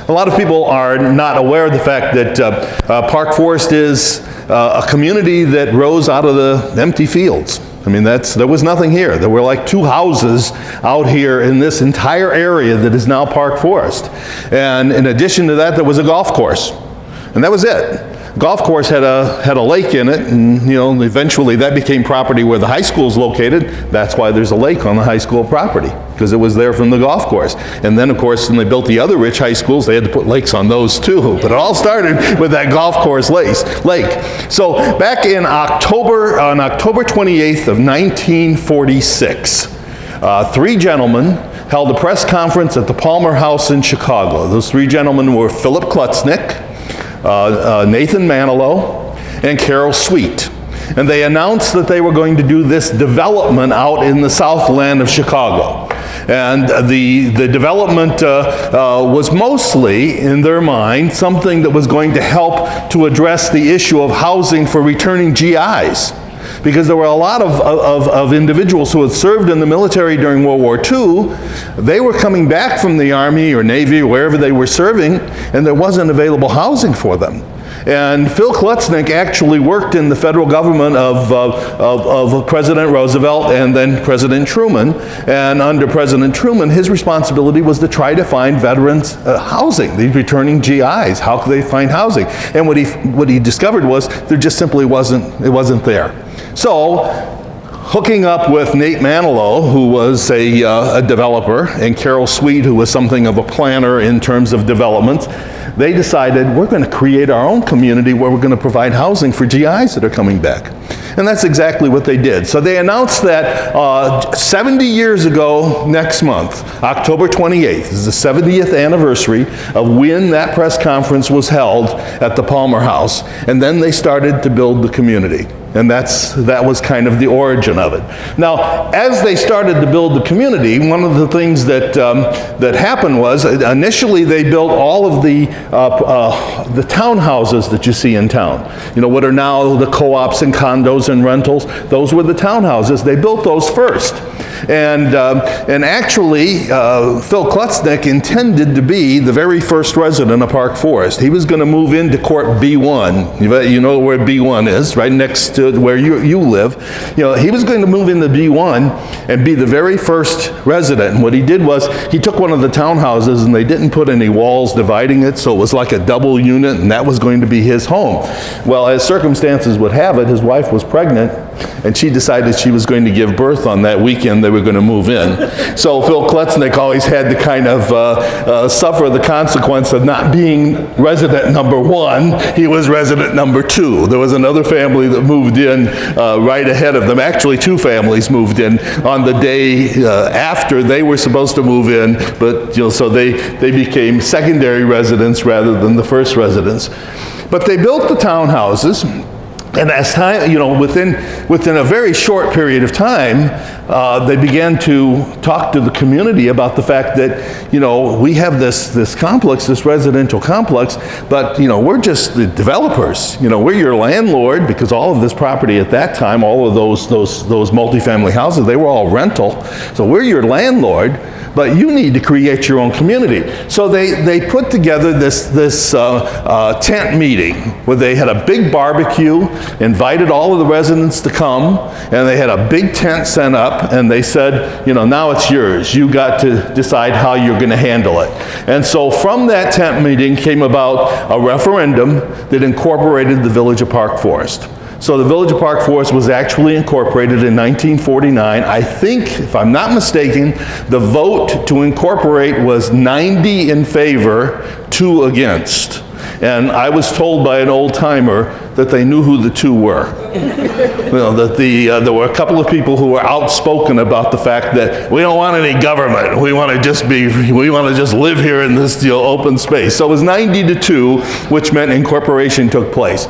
A lot of people are not aware of the fact that Park Forest is a community that rose out of the empty fields. I mean, there was nothing here. There were like 2 houses out here in this entire area that is now Park Forest. And in addition to that, there was a golf course. And that was it. Golf course had a lake in it, and eventually that became property where the high school is located. That's why there's a lake on the high school property, because it was there from the golf course. And then, of course, when they built the other rich high schools, they had to put lakes on those too. But it all started with that golf course lake. So back in on October 28th of 1946, 3 gentlemen held a press conference at the Palmer House in Chicago. Those 3 gentlemen were Philip Klutznick, Nathan Manilow, and Carol Sweet. And they announced that they were going to do this development out in the Southland of Chicago. And the development was mostly, in their mind, something that was going to help to address the issue of housing for returning GIs. Because there were a lot of individuals who had served in the military during World War II. They were coming back from the Army or Navy or wherever they were serving, and there wasn't available housing for them. And Phil Klutznick actually worked in the federal government of President Roosevelt and then President Truman. And under President Truman, his responsibility was to try to find veterans housing, these returning GIs. How could they find housing? And what he discovered was there just simply wasn't there. So, hooking up with Nate Manilow, who was a developer, and Carol Sweet, who was something of a planner in terms of development, they decided we're going to create our own community where we're going to provide housing for GIs that are coming back. And that's exactly what they did. So they announced that 70 years ago next month, October 28th, is the 70th anniversary of when that press conference was held at the Palmer House. And then they started to build the community. And that was kind of the origin of it. Now, as they started to build the community, one of the things that happened was initially they built all of the townhouses that you see in town. What are now the co-ops and condos and rentals. Those were the townhouses. They built those first. And actually, Phil Klutznick intended to be the very first resident of Park Forest. He was going to move into Court B1. You know where B1 is, right next to where you live. He was going to move into B1 and be the very first resident. And what he did was he took one of the townhouses and they didn't put any walls dividing it, so it was like a double unit, and that was going to be his home. Well, as circumstances would have it, his wife was pregnant, and she decided she was going to give birth on that weekend they were going to move in. So Phil Klutznick always had to kind of suffer the consequence of not being resident number 1. He was resident number 2. There was another family that moved in right ahead of them. Actually, 2 families moved in on the day after they were supposed to move in, but so they became secondary residents rather than the first residents. But they built the townhouses. And as time, within a very short period of time, they began to talk to the community about the fact that, we have this complex, this residential complex, but, we're just the developers. We're your landlord, because all of this property at that time, all of those multifamily houses, they were all rental. So we're your landlord, but you need to create your own community. So they put together this tent meeting where they had a big barbecue, invited all of the residents to come, and they had a big tent set up, and they said, now it's yours. You got to decide how you're going to handle it. And so from that tent meeting came about a referendum that incorporated the village of Park Forest. So the village of Park Forest was actually incorporated in 1949. I think, if I'm not mistaken, the vote to incorporate was 90 in favor, 2 against. And I was told by an old timer that they knew who the 2 were. That there were a couple of people who were outspoken about the fact that we don't want any government. We want to just live here in this open space. So it was 90 to 2, which meant incorporation took place.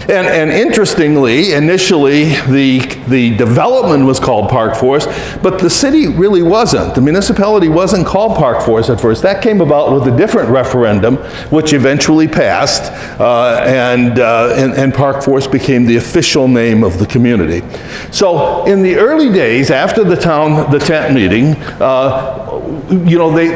And interestingly, initially the development was called Park Forest, but the city really wasn't. The municipality wasn't called Park Forest at first. That came about with a different referendum, which eventually passed, and Park Forest became the official name of the community. So in the early days, after the tent meeting,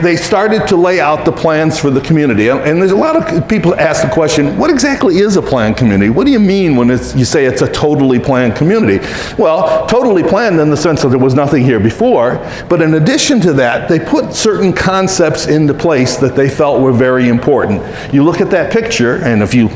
they started to lay out the plans for the community. And there's a lot of people ask the question, what exactly is a planned community? What do you mean when you say it's a totally planned community? Well, totally planned in the sense that there was nothing here before, but in addition to that, they put certain concepts into place that they felt were very important. You look at that picture, and if you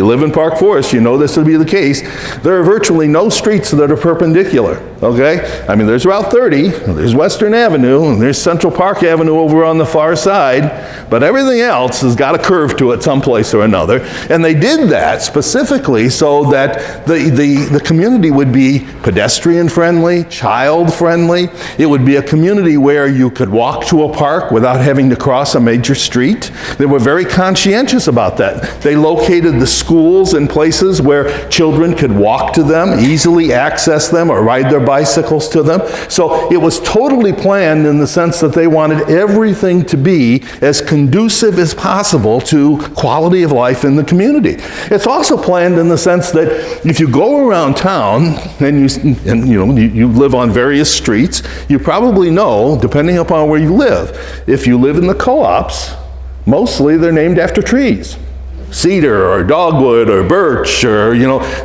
live in Park Forest, you know this will be the case. There are virtually no streets that are perpendicular, okay? I mean, there's Route 30, there's Western Avenue, and there's Central Park Avenue over on the far side, but everything else has got a curve to it someplace or another. And they did that specifically so that the community would be pedestrian friendly, child friendly. It would be a community where you could walk to a park without having to cross a major street. They were very conscientious about that. They located the schools in places where children could walk to them, easily access them, or ride their bicycles to them. So it was totally planned in the sense that they wanted everything to be as conducive as possible to quality of life in the community. It's also planned in the sense that if you go around town and you live on various streets, you probably know, depending upon where you live, if you live in the co-ops, mostly they're named after trees. Cedar or dogwood or birch, or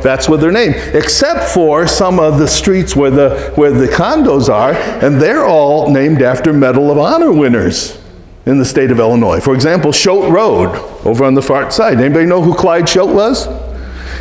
that's what they're named, except for some of the streets where the condos are, and they're all named after Medal of Honor winners in the state of Illinois. For example, Choate Road over on the far side. Anybody know who Clyde Choate was?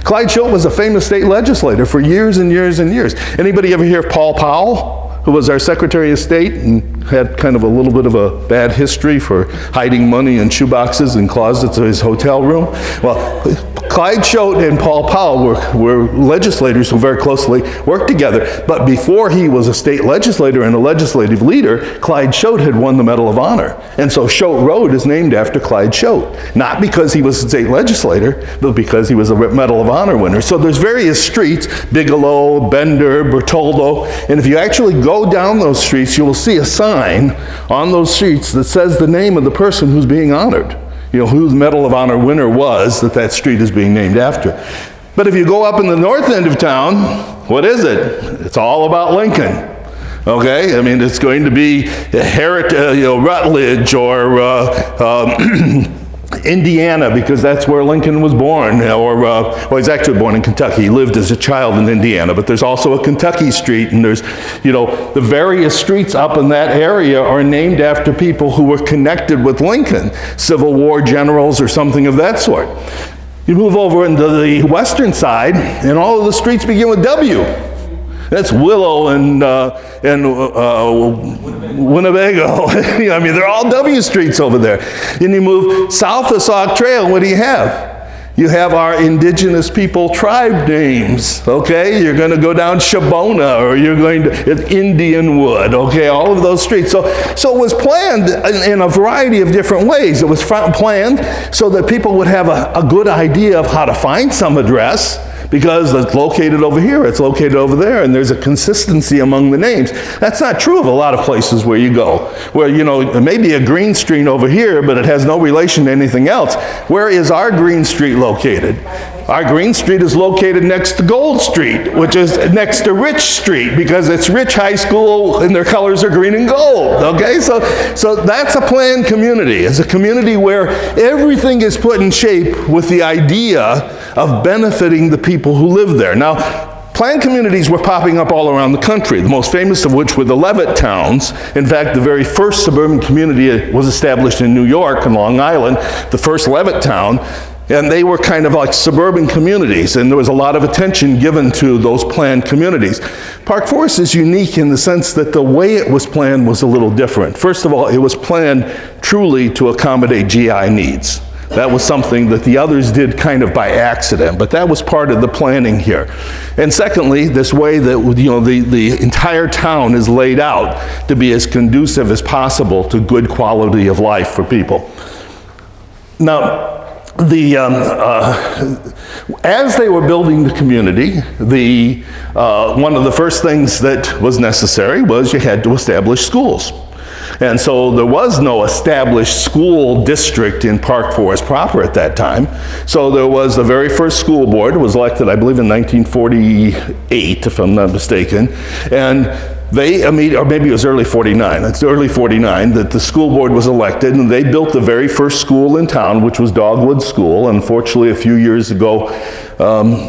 Clyde Choate was a famous state legislator for years and years and years. Anybody ever hear of Paul Powell, who was our Secretary of State and had kind of a little bit of a bad history for hiding money in shoeboxes and closets of his hotel room? Well, Clyde Choate and Paul Powell were legislators who very closely worked together. But before he was a state legislator and a legislative leader, Clyde Choate had won the Medal of Honor. And so Choate Road is named after Clyde Choate. Not because he was a state legislator, but because he was a Medal of Honor winner. So there's various streets, Bigelow, Bender, Bertoldo, and if you actually go down those streets, you will see a sign on those streets that says the name of the person who's being honored. Who the Medal of Honor winner was that street is being named after. But if you go up in the north end of town, what is it? It's all about Lincoln. Okay, I mean, it's going to be Rutledge or Indiana, because that's where Lincoln was born, he's actually born in Kentucky. He lived as a child in Indiana, but there's also a Kentucky street, and there's, the various streets up in that area are named after people who were connected with Lincoln, Civil War generals or something of that sort. You move over into the western side, and all of the streets begin with W. That's Willow and Winnebago. I mean, they're all W streets over there. And you move south of Sauk Trail, what do you have? You have our indigenous people tribe names, okay? You're going to go down Shabona, or you're going to Indianwood, okay? All of those streets. So it was planned in a variety of different ways. It was planned so that people would have a good idea of how to find some address, because it's located over here, it's located over there, and there's a consistency among the names. That's not true of a lot of places where you go, where, it may be a Green Street over here, but it has no relation to anything else. Where is our Green Street located? Our Green Street is located next to Gold Street, which is next to Rich Street, because it's Rich High School and their colors are green and gold, okay? So that's a planned community. It's a community where everything is put in shape with the idea of benefiting the people who live there. Now, planned communities were popping up all around the country, the most famous of which were the Levitt towns. In fact, the very first suburban community was established in New York and Long Island, the first Levitt town. And they were kind of like suburban communities, and there was a lot of attention given to those planned communities. Park Forest is unique in the sense that the way it was planned was a little different. First of all, it was planned truly to accommodate GI needs. That was something that the others did kind of by accident, but that was part of the planning here. And secondly, this way that the entire town is laid out to be as conducive as possible to good quality of life for people. Now, as they were building the community, one of the first things that was necessary was you had to establish schools. And so there was no established school district in Park Forest proper at that time. So there was the very first school board. It was elected, I believe, in 1948, if I'm not mistaken. And or maybe it was early 49. It's early 49 that the school board was elected, and they built the very first school in town, which was Dogwood School. Unfortunately, a few years ago,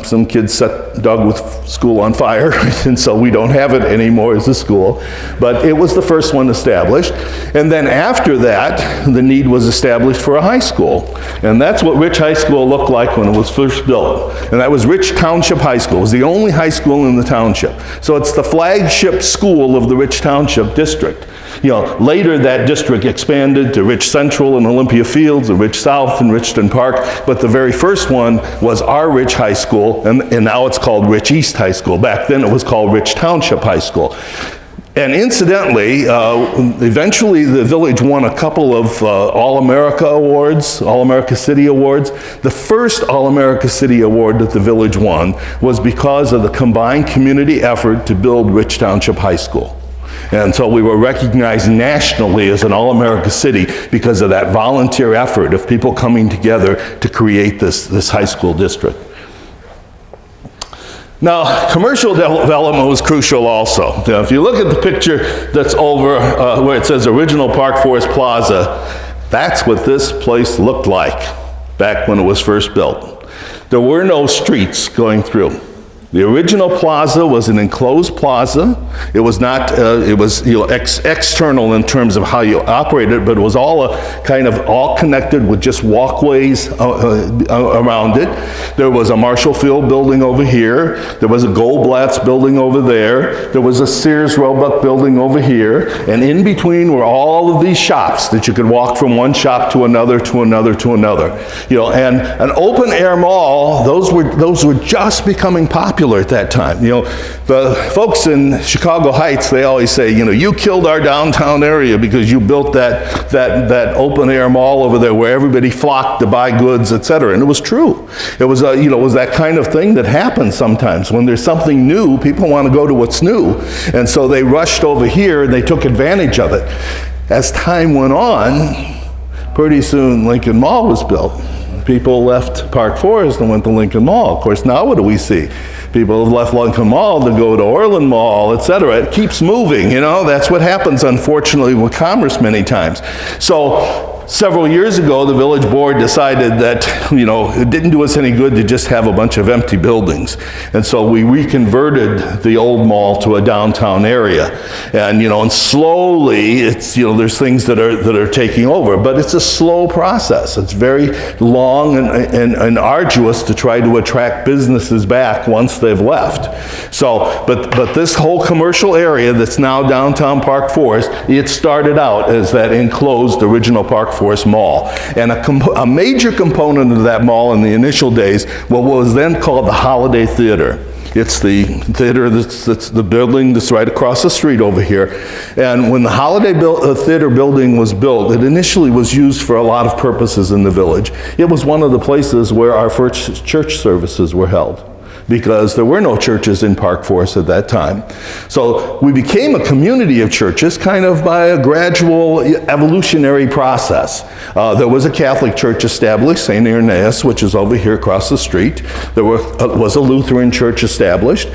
some kids set Dogwood School on fire, and so we don't have it anymore as a school. But it was the first one established. And then after that, the need was established for a high school. And that's what Rich High School looked like when it was first built. And that was Rich Township High School. It was the only high school in the township. So it's the flagship school of the Rich Township district. Later that district expanded to Rich Central and Olympia Fields, and Rich South and Richton Park, but the very first one was our Rich High School, and now it's called Rich East High School. Back then it was called Rich Township High School. And incidentally, eventually the village won a couple of All-America awards, All-America City awards. The first All-America City award that the village won was because of the combined community effort to build Rich Township High School. And so we were recognized nationally as an All-America City because of that volunteer effort of people coming together to create this high school district. Now, commercial development was crucial also. If you look at the picture that's over where it says Original Park Forest Plaza, that's what this place looked like back when it was first built. There were no streets going through. The original plaza was an enclosed plaza. It was not, it was external in terms of how you operated, but it was all all connected with just walkways around it. There was a Marshall Field building over here. There was a Goldblatt's building over there. There was a Sears Roebuck building over here. And in between were all of these shops that you could walk from one shop to another, to another, to another. And an open air mall, those were just becoming popular at that time. The folks in Chicago Heights, they always say, you killed our downtown area because you built that open air mall over there where everybody flocked to buy goods, etc. And it was true. It was it was that kind of thing that happens sometimes. When there's something new, people want to go to what's new. And so they rushed over here and they took advantage of it. As time went on, pretty soon Lincoln Mall was built. People left Park Forest and went to Lincoln Mall. Of course, now what do we see? People have left Lincoln Mall to go to Orland Mall, etc. It keeps moving, That's what happens, unfortunately, with commerce many times. So several years ago, the village board decided that, it didn't do us any good to just have a bunch of empty buildings. And so we reconverted the old mall to a downtown area. And, and slowly, it's, there's things that are taking over. But it's a slow process. It's very long and arduous to try to attract businesses back once they've left. So, but this whole commercial area that's now downtown Park Forest, it started out as that enclosed original Park Forest Mall. And a major component of that mall in the initial days what was then called the Holiday Theater. It's the theater that's the building that's right across the street over here. And when the Holiday Theater building was built, it initially was used for a lot of purposes in the village. It was one of the places where our first church services were held, because there were no churches in Park Forest at that time. So we became a community of churches kind of by a gradual evolutionary process. There was a Catholic church established, St. Irenaeus, which is over here across the street. There was a Lutheran church established.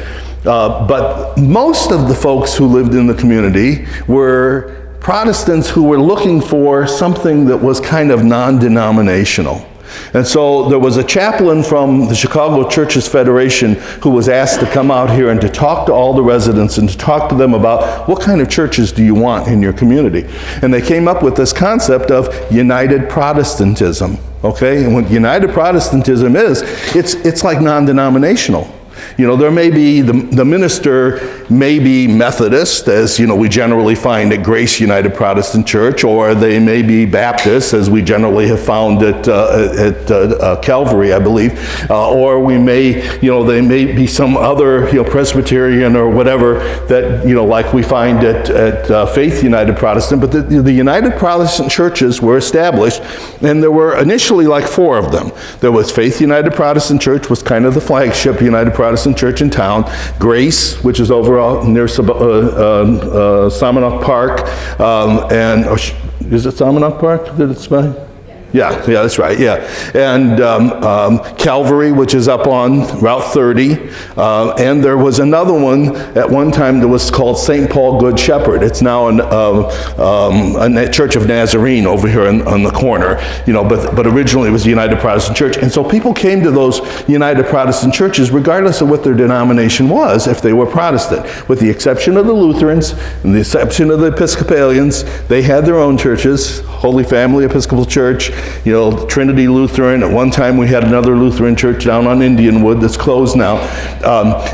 But most of the folks who lived in the community were Protestants who were looking for something that was kind of non-denominational. And so there was a chaplain from the Chicago Churches Federation who was asked to come out here and to talk to all the residents and to talk to them about what kind of churches do you want in your community. And they came up with this concept of United Protestantism. Okay, and what United Protestantism is, it's like non-denominational. You know, there may be, the minister may be Methodist, as, you know, we generally find at Grace United Protestant Church, or they may be Baptist, as we generally have found at Calvary, I believe, or we may, you know, they may be some other, you know, Presbyterian or whatever that, you know, like we find at Faith United Protestant. But the United Protestant churches were established, and there were initially like 4 of them. There was Faith United Protestant Church, was kind of the flagship United Protestant church in town. Grace, which is over near Somonauk Park, is it Somonauk Park? Did it spell? Yeah, that's right, yeah. And Calvary, which is up on Route 30. And there was another one at one time that was called St. Paul Good Shepherd. It's now a Church of Nazarene over here on the corner, you know, but originally it was the United Protestant Church. And so people came to those United Protestant churches regardless of what their denomination was, if they were Protestant. With the exception of the Lutherans and the exception of the Episcopalians, they had their own churches, Holy Family Episcopal Church, you know, Trinity Lutheran. At one time we had another Lutheran church down on Indianwood that's closed now.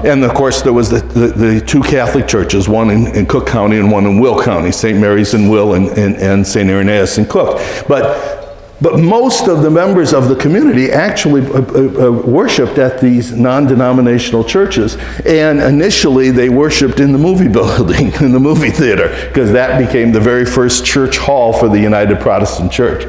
And of course there was the 2 Catholic churches, one in Cook County and one in Will County, St. Mary's in Will and St. Irenaeus in Cook. But most of the members of the community actually worshiped at these non-denominational churches. And initially they worshiped in the movie building, in the movie theater, because that became the very first church hall for the United Protestant Church.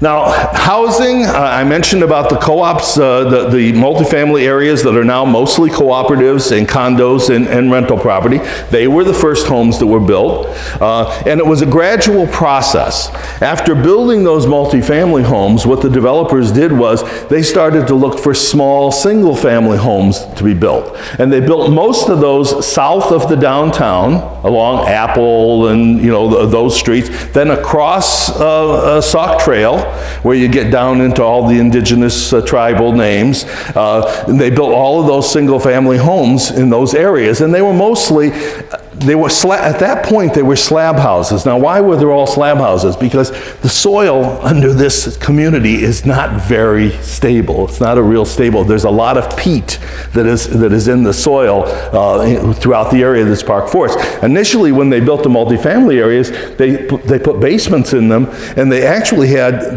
Now, housing, I mentioned about the co-ops, the multifamily areas that are now mostly cooperatives and condos and rental property. They were the first homes that were built, and it was a gradual process. After building those multifamily homes, what the developers did was they started to look for small single-family homes to be built. And they built most of those south of the downtown, along Apple and, you know, those streets, then across Sauk Trail, where you get down into all the indigenous tribal names. And they built all of those single-family homes in those areas, and they were mostly, at that point, they were slab houses. Now, why were there all slab houses? Because the soil under this community is not very stable. It's not a real stable. There's a lot of peat that is in the soil throughout the area of this park forest. Initially, when they built the multifamily areas, they put basements in them, and they actually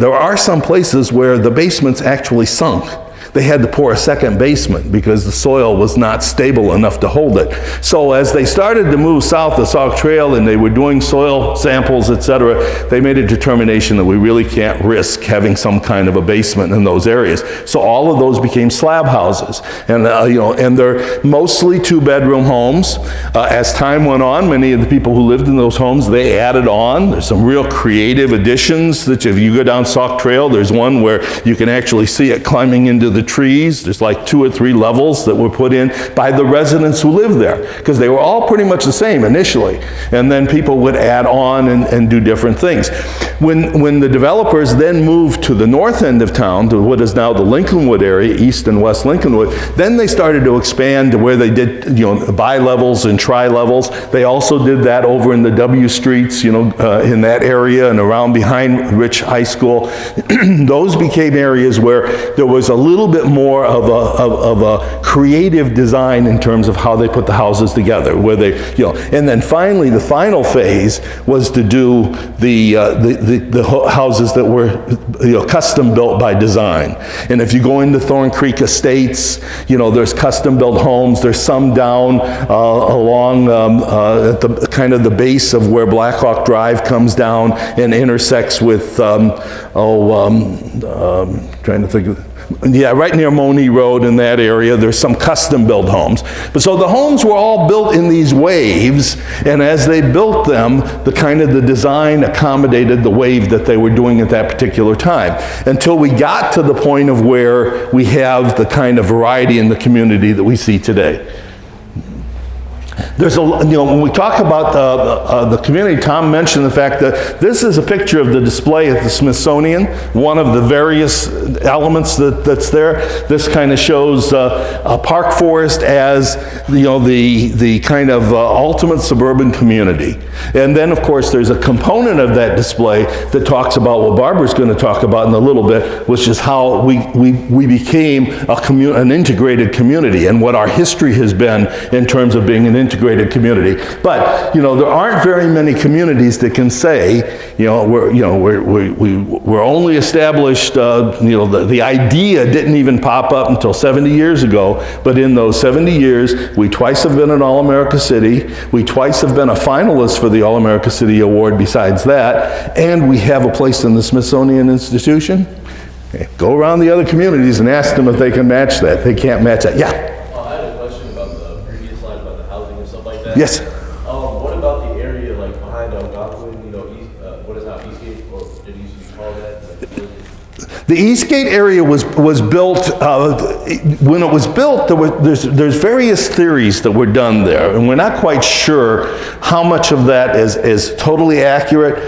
there are some places where the basements actually sunk. They had to pour a second basement because the soil was not stable enough to hold it. So as they started to move south the Sauk Trail and they were doing soil samples, etc., they made a determination that we really can't risk having some kind of a basement in those areas. So all of those became slab houses, and you know, and they're mostly 2-bedroom homes. As time went on, many of the people who lived in those homes, they added on. There's some real creative additions that if you go down Sauk Trail, there's one where you can actually see it climbing into the trees. There's like 2 or 3 levels that were put in by the residents who lived there, because they were all pretty much the same initially, and then people would add on and do different things. When the developers then moved to the north end of town, to what is now the Lincolnwood area, East and West Lincolnwood, then they started to expand to where they did, you know, bi-levels and tri-levels. They also did that over in the W streets, you know, in that area and around behind Rich High School. Those became areas where there was a little bit more of a creative design in terms of how they put the houses together, where they, you know, and then finally the final phase was to do the houses that were, you know, custom built by design. And if you go into Thorn Creek Estates, you know, there's custom built homes. There's some down along at the kind of the base of where Blackhawk Drive comes down and intersects with trying to think of, yeah, right near Monee Road in that area, there's some custom-built homes. But so the homes were all built in these waves, and as they built them, the design accommodated the wave that they were doing at that particular time, until we got to the point of where we have the kind of variety in the community that we see today. There's a, when we talk about the community, Tom mentioned the fact that this is a picture of the display at the Smithsonian, one of the various elements that's there. This kind of shows a park forest as, the kind of ultimate suburban community. And then, of course, there's a component of that display that talks about what Barbara's going to talk about in a little bit, which is how we became an integrated community and what our history has been in terms of being an integrated community. But, there aren't very many communities that can say, we're only established, the idea didn't even pop up until 70 years ago, but in those 70 years, we twice have been an All-America City, we twice have been a finalist for the All-America City Award besides that, and we have a place in the Smithsonian Institution. Okay. Go around the other communities and ask them if they can match that. They can't match that. Yeah? I had a question about the previous slide about the housing and stuff like that. Yes. What about the area like behind Algonquin, what is now Eastgate, or it used to be called that? The Eastgate area was built, when it was built, there's various theories that were done there, and we're not quite sure how much of that is totally accurate.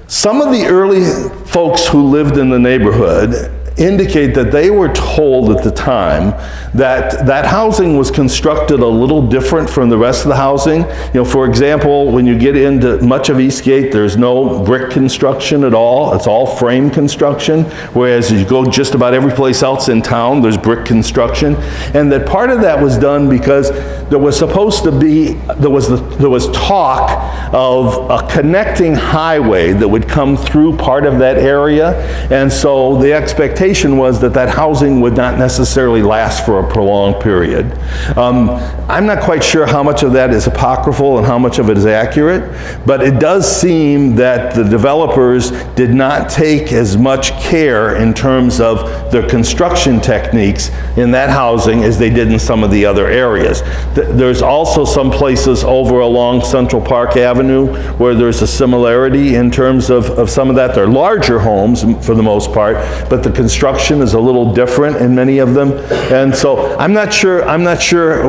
Some of the early folks who lived in the neighborhood indicate that they were told at the time that housing was constructed a little different from the rest of the housing. For example, when you get into much of Eastgate, there's no brick construction at all. It's all frame construction, whereas you go just about every place else in town, there's brick construction. And that part of that was done because there was supposed to be, there was talk of a connecting highway that would come through part of that area. And so the expectation was that housing would not necessarily last for a prolonged period. I'm not quite sure how much of that is apocryphal and how much of it is accurate, but it does seem that the developers did not take as much care in terms of their construction techniques in that housing as they did in some of the other areas. There's also some places over along Central Park Avenue where there's a similarity in terms of some of that. They're larger homes for the most part, but the construction is a little different in many of them. And so I'm not sure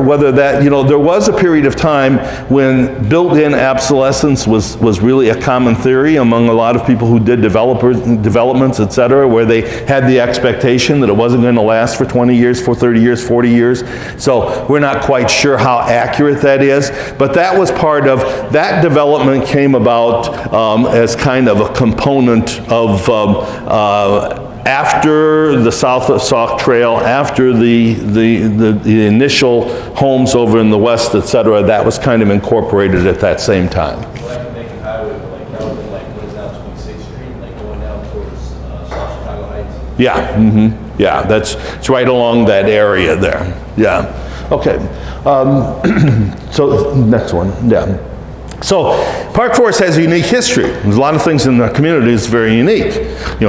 whether that, there was a period of time when built-in obsolescence was really a common theory among a lot of people who did developments, et cetera, where they had the expectation that it wasn't going to last for 20 years, for 30 years, 40 years. So we're not quite sure how accurate that is, but that was part of, that development came about as kind of a component of after the South of Sauk Trail, after the initial homes over in the west, et cetera, that was kind of incorporated at that same time. Like making highway, like that would be like what is now 26th Street, like going down towards South Chicago Heights. Yeah, yeah, it's right along that area there. Yeah. Okay. So next one. Yeah. So, Park Forest has a unique history. There's a lot of things in the community that's very unique.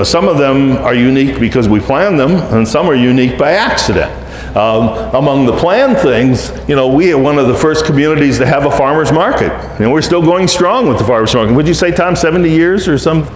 Some of them are unique because we planned them, and some are unique by accident. Among the planned things, we are one of the first communities to have a farmer's market. And we're still going strong with the farmer's market. Would you say, Tom, 70 years or some?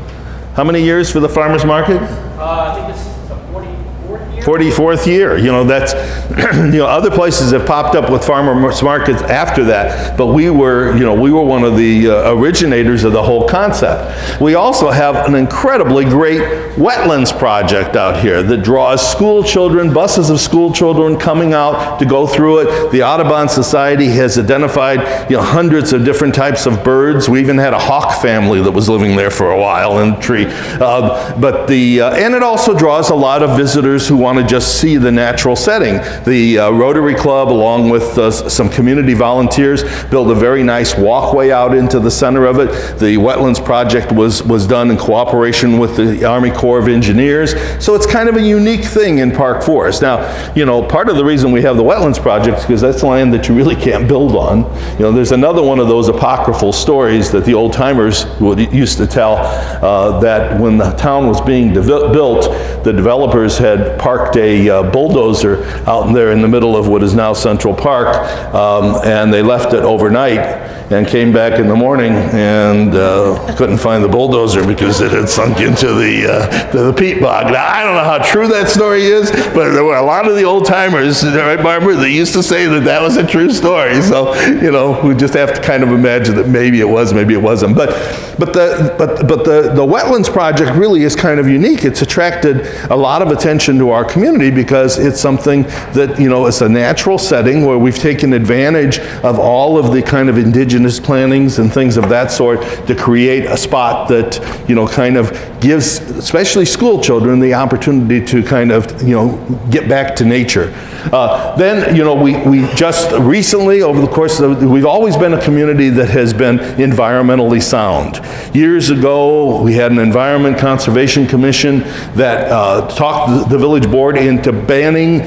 How many years for the farmer's market? I think it's the 44th year. 44th year. That's, other places have popped up with farmers markets after that, but we were one of the originators of the whole concept. We also have an incredibly great Wetlands Project out here that draws school children, buses of school children coming out to go through it. The Audubon Society has identified, hundreds of different types of birds. We even had a hawk family that was living there for a while in a tree. And it also draws a lot of visitors who want to just see the natural setting. The Rotary Club, along with some community volunteers, built a very nice walkway out into the center of it. The Wetlands Project was done in cooperation with the Army Corps of Engineers. So it's kind of a unique thing in Park Forest. Now, part of the reason we have the Wetlands Project is because that's land that you really can't build on. There's another one of those apocryphal stories that the old timers used to tell, that when the town was being built, the developers had parked a bulldozer out there in the middle of what is now Central Park, and they left it overnight. and came back in the morning and couldn't find the bulldozer because it had sunk into the peat bog. Now, I don't know how true that story is, but there were a lot of the old timers, right, Barbara, they used to say that that was a true story. So, you know, we just have to kind of imagine that maybe it was, maybe it wasn't. But the Wetlands Project really is kind of unique. It's attracted a lot of attention to our community because it's something that, you know, it's a natural setting where we've taken advantage of all of the kind of indigenous plantings and things of that sort to create a spot that, you know, kind of gives, especially school children, the opportunity to kind of, you know, get back to nature. Then, you know, we just recently, over the course of, we've always been a community that has been environmentally sound. Years ago, we had an Environment Conservation Commission that talked the village board into banning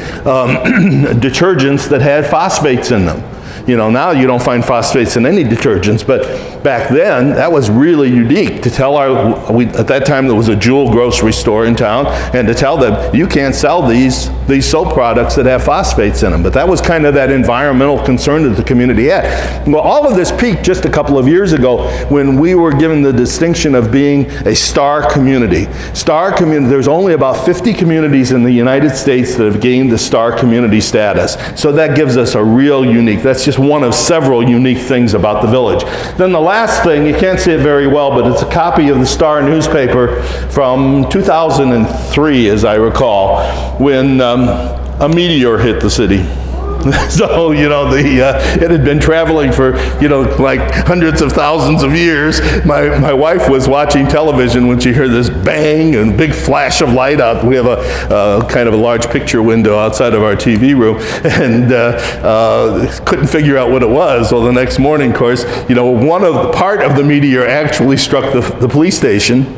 detergents that had phosphates in them. You know, now you don't find phosphates in any detergents, but back then, that was really unique to tell at that time there was a Jewel grocery store in town, and to tell them, you can't sell these soap products that have phosphates in them. But that was kind of that environmental concern that the community had. Well, all of this peaked just a couple of years ago when we were given the distinction of being a star community. Star community, there's only about 50 communities in the United States that have gained the star community status. So that gives us a real unique, that's just one of several unique things about the village. Then the last thing, you can't see it very well, but it's a copy of the Star newspaper from 2003, as I recall, when a meteor hit the city. So, you know, it had been traveling for, you know, like hundreds of thousands of years. My wife was watching television when she heard this bang and big flash of light out. We have a kind of a large picture window outside of our TV room, and couldn't figure out what it was. Well, the next morning, of course, you know, part of the meteor actually struck the police station.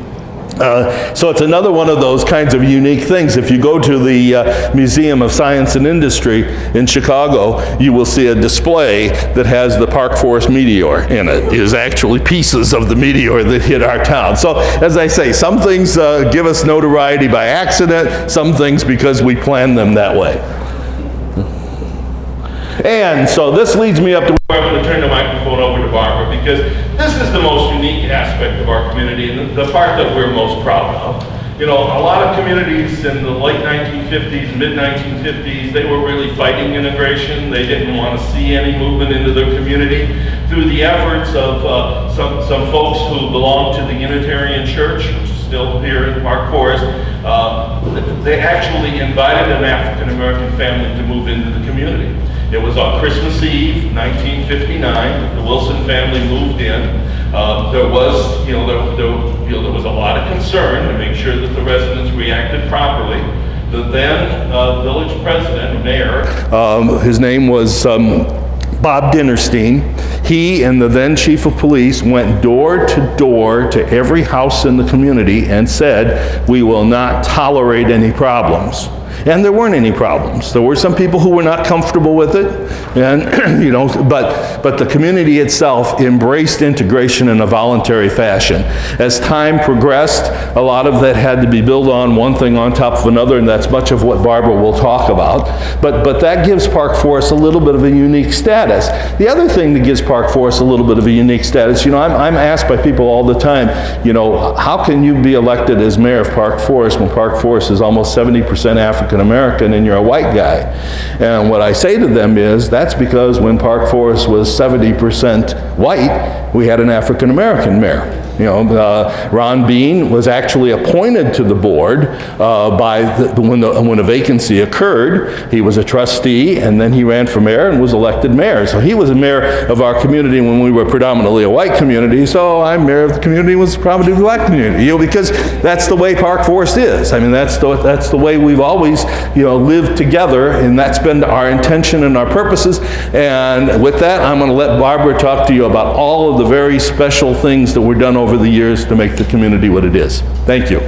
So it's another one of those kinds of unique things. If you go to the Museum of Science and Industry in Chicago, you will see a display that has the Park Forest meteor in it. It is actually pieces of the meteor that hit our town. So, as I say, some things give us notoriety by accident, some things because we planned them that way. And so this leads me up to where I'm going to turn the microphone over to Barbara, because this is the most unique aspect of our community and the part that we're most proud of. You know, a lot of communities in the late 1950s, mid-1950s, they were really fighting integration. They didn't want to see any movement into their community. Through the efforts of some folks who belong to the Unitarian Church, which is still here in Park Forest, they actually invited an African-American family to move into the community. It was on Christmas Eve, 1959. The Wilson family moved in. There was, there was a lot of concern to make sure that the residents reacted properly. The then village president, mayor, his name was Bob Dinnerstein. He and the then chief of police went door to door to every house in the community and said, "We will not tolerate any problems." And there weren't any problems. There were some people who were not comfortable with it, and but the community itself embraced integration in a voluntary fashion. As time progressed, a lot of that had to be built on one thing on top of another, and that's much of what Barbara will talk about. But that gives Park Forest a little bit of a unique status. The other thing that gives Park Forest a little bit of a unique status, I'm asked by people all the time, how can you be elected as mayor of Park Forest when Park Forest is almost 70% African American and you're a white guy? And what I say to them is, that's because when Park Forest was 70% white, we had an African American mayor. Ron Bean was actually appointed to the board when a vacancy occurred. He was a trustee, and then he ran for mayor and was elected mayor. So he was a mayor of our community when we were predominantly a white community. So I'm mayor of the community was probably a black community. Because that's the way Park Forest is. I mean, that's the way we've always lived together, and that's been our intention and our purposes. And with that, I'm going to let Barbara talk to you about all of the very special things that were done over the years to make the community what it is. Thank you.